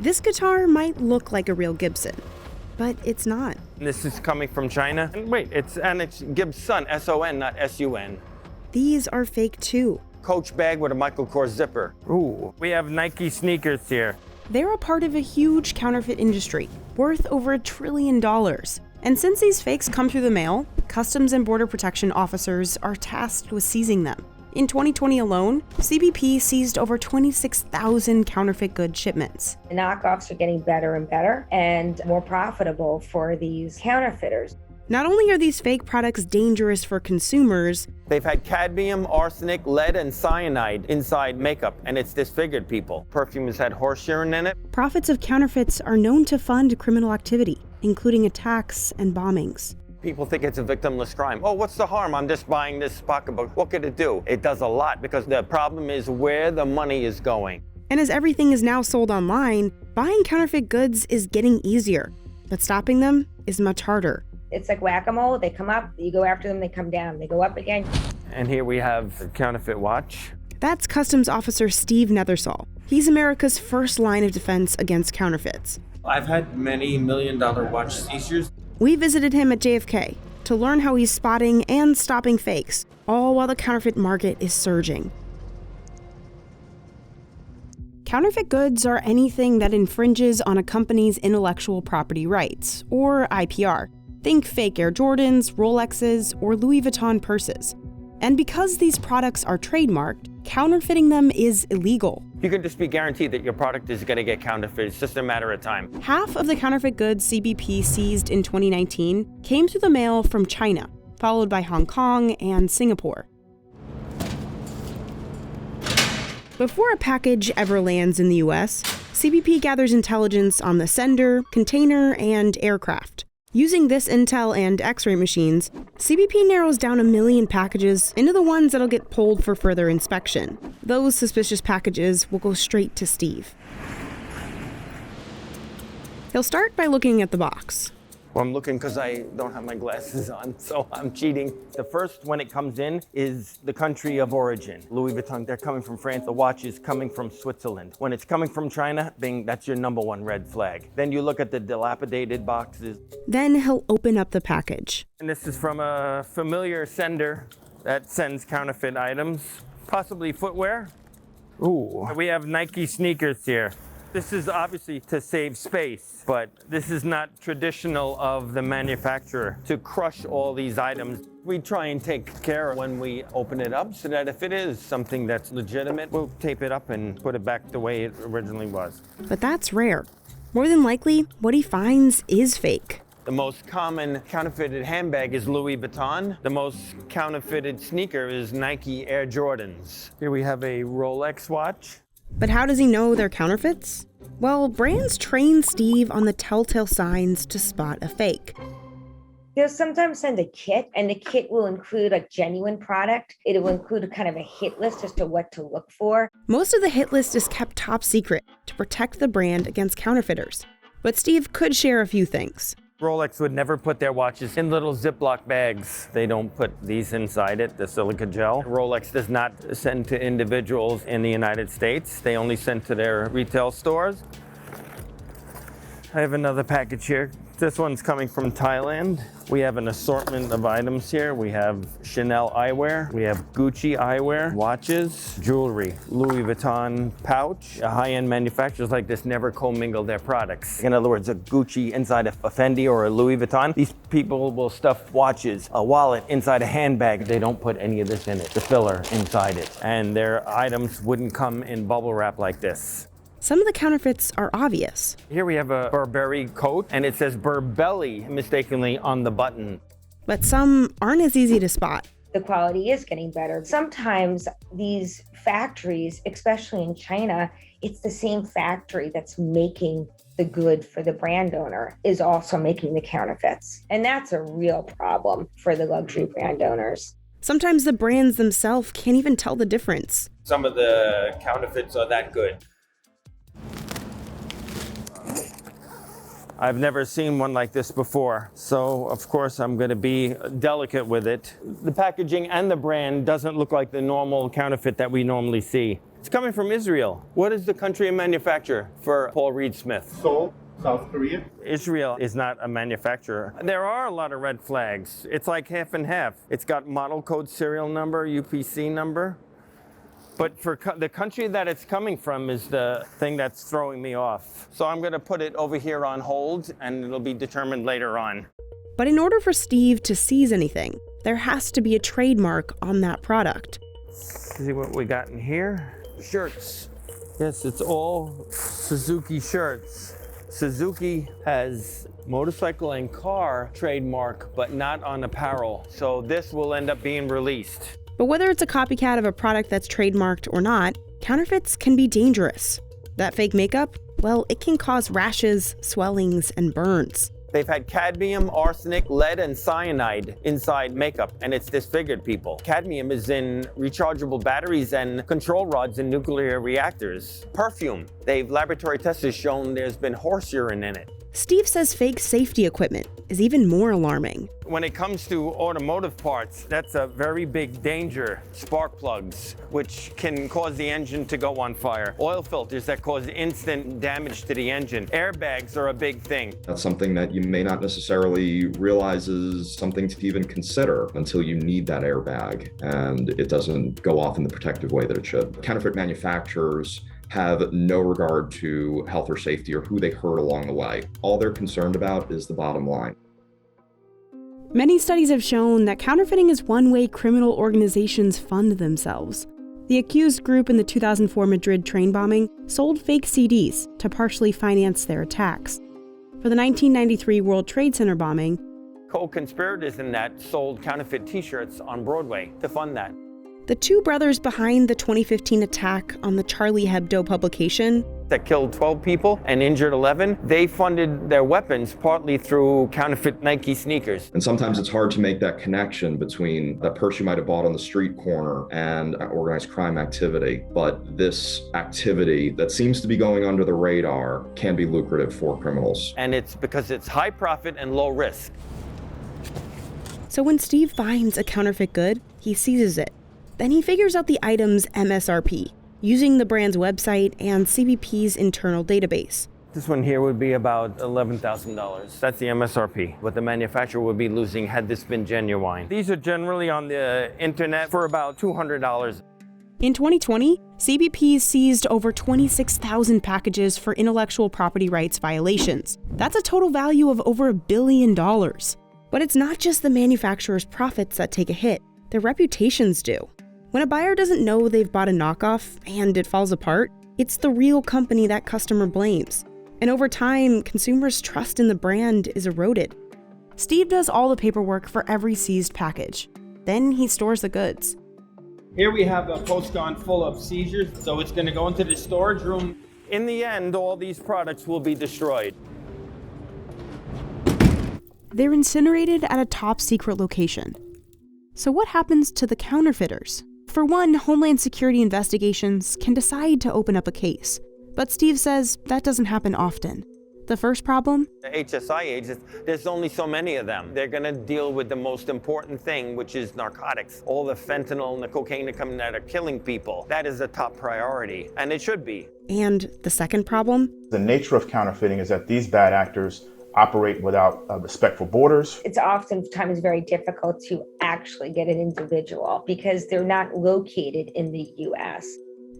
This guitar might look like a real Gibson, but it's not. This is coming from China. And wait, it's Gibson, S-O-N, not S-U-N. These are fake too. Coach bag with a Michael Kors zipper. Ooh, we have Nike sneakers here. They're a part of a huge counterfeit industry, worth over $1 trillion. And since these fakes come through the mail, Customs and Border Protection officers are tasked with seizing them. In 2020 alone, CBP seized over 26,000 counterfeit goods shipments. The knockoffs are getting better and better and more profitable for these counterfeiters. Not only are these fake products dangerous for consumers, they've had cadmium, arsenic, lead, and cyanide inside makeup, and it's disfigured people. Perfume has had horse urine in it. Profits of counterfeits are known to fund criminal activity, including attacks and bombings. People think it's a victimless crime. Oh, what's the harm? I'm just buying this pocketbook. What could it do? It does a lot, because the problem is where the money is going. And as everything is now sold online, buying counterfeit goods is getting easier, but stopping them is much harder. It's like whack-a-mole. They come up, you go after them, they come down, they go up again. And here we have a counterfeit watch. That's Customs Officer Steve Nethersole. He's America's first line of defense against counterfeits. I've had many million-dollar watch seizures. We visited him at JFK to learn how he's spotting and stopping fakes, all while the counterfeit market is surging. Counterfeit goods are anything that infringes on a company's intellectual property rights, or IPR. Think fake Air Jordans, Rolexes, or Louis Vuitton purses. And because these products are trademarked, counterfeiting them is illegal. You can just be guaranteed that your product is going to get counterfeit. It's just a matter of time. Half of the counterfeit goods CBP seized in 2019 came through the mail from China, followed by Hong Kong and Singapore. Before a package ever lands in the US, CBP gathers intelligence on the sender, container, and aircraft. Using this intel and X-ray machines, CBP narrows down 1 million packages into the ones that'll get pulled for further inspection. Those suspicious packages will go straight to Steve. He'll start by looking at the box. Well, I'm looking because I don't have my glasses on, so I'm cheating. The first, when it comes in, is the country of origin. Louis Vuitton, they're coming from France. The watch is coming from Switzerland. When it's coming from China, bing, that's your #1 red flag. Then you look at the dilapidated boxes. Then he'll open up the package. And this is from a familiar sender that sends counterfeit items, possibly footwear. Ooh, we have Nike sneakers here. This is obviously to save space, but this is not traditional of the manufacturer to crush all these items. We try and take care when we open it up so that if it is something that's legitimate, we'll tape it up and put it back the way it originally was. But that's rare. More than likely, what he finds is fake. The most common counterfeited handbag is Louis Vuitton. The most counterfeited sneaker is Nike Air Jordans. Here we have a Rolex watch. But how does he know they're counterfeits? Well, brands train Steve on the telltale signs to spot a fake. They'll sometimes send a kit, and the kit will include a genuine product. It will include a kind of a hit list as to what to look for. Most of the hit list is kept top secret to protect the brand against counterfeiters. But Steve could share a few things. Rolex would never put their watches in little Ziploc bags. They don't put these inside it, the silica gel. Rolex does not send to individuals in the United States. They only send to their retail stores. I have another package here. This one's coming from Thailand. We have an assortment of items here. We have Chanel eyewear, we have Gucci eyewear, watches, jewelry, Louis Vuitton pouch. High-end manufacturers like this never commingle their products. In other words, a Gucci inside a Fendi or a Louis Vuitton, these people will stuff watches, a wallet inside a handbag. They don't put any of this in it, the filler inside it. And their items wouldn't come in bubble wrap like this. Some of the counterfeits are obvious. Here we have a Burberry coat, and it says Burbelli mistakenly on the button. But some aren't as easy to spot. The quality is getting better. Sometimes these factories, especially in China, it's the same factory that's making the good for the brand owner is also making the counterfeits. And that's a real problem for the luxury brand owners. Sometimes the brands themselves can't even tell the difference. Some of the counterfeits are that good. I've never seen one like this before, so of course I'm going to be delicate with it. The packaging and the brand doesn't look like the normal counterfeit that we normally see. It's coming from Israel. What is the country of manufacture for Paul Reed Smith? Seoul, South Korea. Israel is not a manufacturer. There are a lot of red flags. It's like half and half. It's got model code serial number, UPC number. But for the country that it's coming from is the thing that's throwing me off. So I'm going to put it over here on hold, and it'll be determined later on. But in order for Steve to seize anything, there has to be a trademark on that product. Let's see what we got in here. Shirts. Yes, it's all Suzuki shirts. Suzuki has motorcycle and car trademark, but not on apparel. So this will end up being released. But whether it's a copycat of a product that's trademarked or not, counterfeits can be dangerous. That fake makeup, well, it can cause rashes, swellings, and burns. They've had cadmium, arsenic, lead, and cyanide inside makeup, and it's disfigured people. Cadmium is in rechargeable batteries and control rods in nuclear reactors. Perfume. Laboratory tests have shown there's been horse urine in it. Steve says fake safety equipment is even more alarming. When it comes to automotive parts, that's a very big danger. Spark plugs, which can cause the engine to go on fire. Oil filters that cause instant damage to the engine. Airbags are a big thing. That's something that you may not necessarily realize is something to even consider until you need that airbag and it doesn't go off in the protective way that it should. Counterfeit manufacturers have no regard to health or safety or who they hurt along the way. All they're concerned about is the bottom line. Many studies have shown that counterfeiting is one way criminal organizations fund themselves. The accused group in the 2004 Madrid train bombing sold fake CDs to partially finance their attacks. For the 1993 World Trade Center bombing, co-conspirators in that sold counterfeit t-shirts on Broadway to fund that. the two brothers behind the 2015 attack on the Charlie Hebdo publication that killed 12 people and injured 11, they funded their weapons partly through counterfeit Nike sneakers. And sometimes it's hard to make that connection between that purse you might have bought on the street corner and organized crime activity. But this activity that seems to be going under the radar can be lucrative for criminals. And it's because it's high profit and low risk. So when Steve finds a counterfeit good, he seizes it. Then he figures out the item's MSRP, using the brand's website and CBP's internal database. This one here would be about $11,000. That's the MSRP, what the manufacturer would be losing had this been genuine. These are generally on the internet for about $200. In 2020, CBP seized over 26,000 packages for intellectual property rights violations. That's a total value of over $1 billion. But it's not just the manufacturer's profits that take a hit, their reputations do. When a buyer doesn't know they've bought a knockoff and it falls apart, it's the real company that customer blames. And over time, consumers' trust in the brand is eroded. Steve does all the paperwork for every seized package. Then he stores the goods. Here we have a post-gun full of seizures, so it's going to go into the storage room. In the end, all these products will be destroyed. They're incinerated at a top-secret location. So what happens to the counterfeiters? For one, Homeland Security investigations can decide to open up a case. But Steve says that doesn't happen often. The first problem? The HSI agents, there's only so many of them. They're going to deal with the most important thing, which is narcotics. All the fentanyl and the cocaine that come that are killing people. That is a top priority, and it should be. And the second problem? The nature of counterfeiting is that these bad actors operate without respect for borders. It's oftentimes very difficult to actually get an individual because they're not located in the U.S.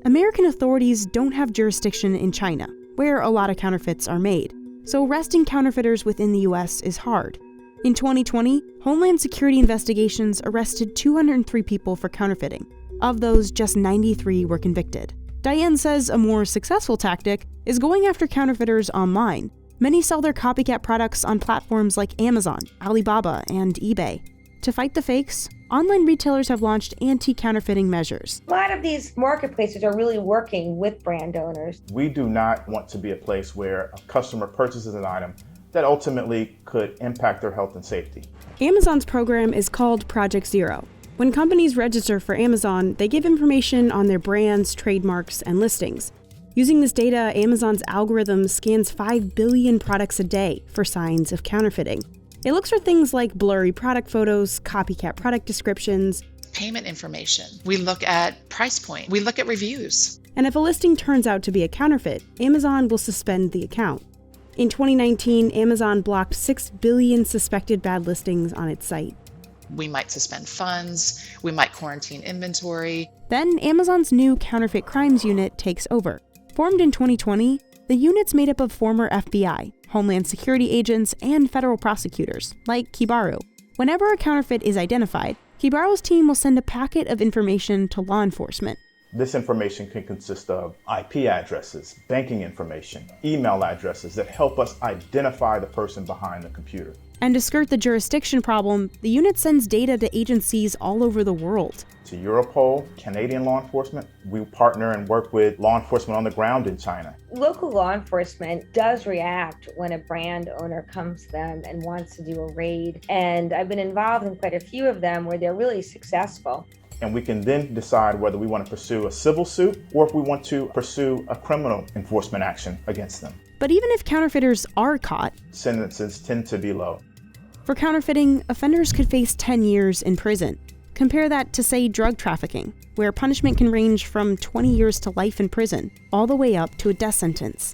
American authorities don't have jurisdiction in China, where a lot of counterfeits are made. So arresting counterfeiters within the U.S. is hard. In 2020, Homeland Security investigations arrested 203 people for counterfeiting. Of those, just 93 were convicted. Diane says a more successful tactic is going after counterfeiters online. Many sell their copycat products on platforms like Amazon, Alibaba, and eBay. To fight the fakes, online retailers have launched anti-counterfeiting measures. A lot of these marketplaces are really working with brand owners. We do not want to be a place where a customer purchases an item that ultimately could impact their health and safety. Amazon's program is called Project Zero. When companies register for Amazon, they give information on their brands, trademarks, and listings. Using this data, Amazon's algorithm scans 5 billion products a day for signs of counterfeiting. It looks for things like blurry product photos, copycat product descriptions, payment information. We look at price point. We look at reviews. And if a listing turns out to be a counterfeit, Amazon will suspend the account. In 2019, Amazon blocked 6 billion suspected bad listings on its site. We might suspend funds. We might quarantine inventory. Then Amazon's new Counterfeit Crimes Unit takes over. Formed in 2020, the unit's made up of former FBI, Homeland Security agents, and federal prosecutors, like Kibaru. Whenever a counterfeit is identified, Kibaru's team will send a packet of information to law enforcement. This information can consist of IP addresses, banking information, email addresses that help us identify the person behind the computer. And to skirt the jurisdiction problem, the unit sends data to agencies all over the world. To Europol, Canadian law enforcement, we partner and work with law enforcement on the ground in China. Local law enforcement does react when a brand owner comes to them and wants to do a raid. And I've been involved in quite a few of them where they're really successful. And we can then decide whether we want to pursue a civil suit or if we want to pursue a criminal enforcement action against them. But even if counterfeiters are caught, sentences tend to be low. For counterfeiting, offenders could face 10 years in prison. Compare that to, say, drug trafficking, where punishment can range from 20 years to life in prison, all the way up to a death sentence.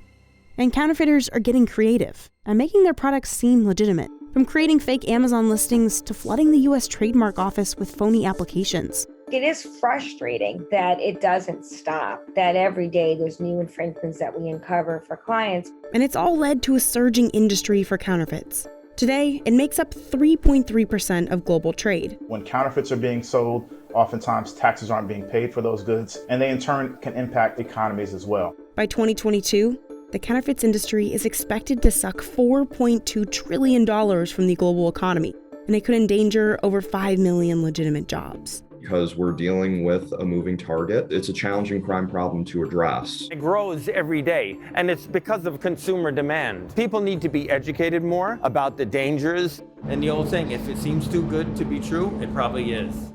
And counterfeiters are getting creative and making their products seem legitimate, from creating fake Amazon listings to flooding the US Trademark Office with phony applications. It is frustrating that it doesn't stop, that every day there's new infringements that we uncover for clients. And it's all led to a surging industry for counterfeits. Today, it makes up 3.3% of global trade. When counterfeits are being sold, oftentimes taxes aren't being paid for those goods, and they in turn can impact economies as well. By 2022, the counterfeits industry is expected to suck $4.2 trillion from the global economy, and it could endanger over 5 million legitimate jobs. Because we're dealing with a moving target, it's a challenging crime problem to address. It grows every day, and it's because of consumer demand. People need to be educated more about the dangers. And the old saying, if it seems too good to be true, it probably is.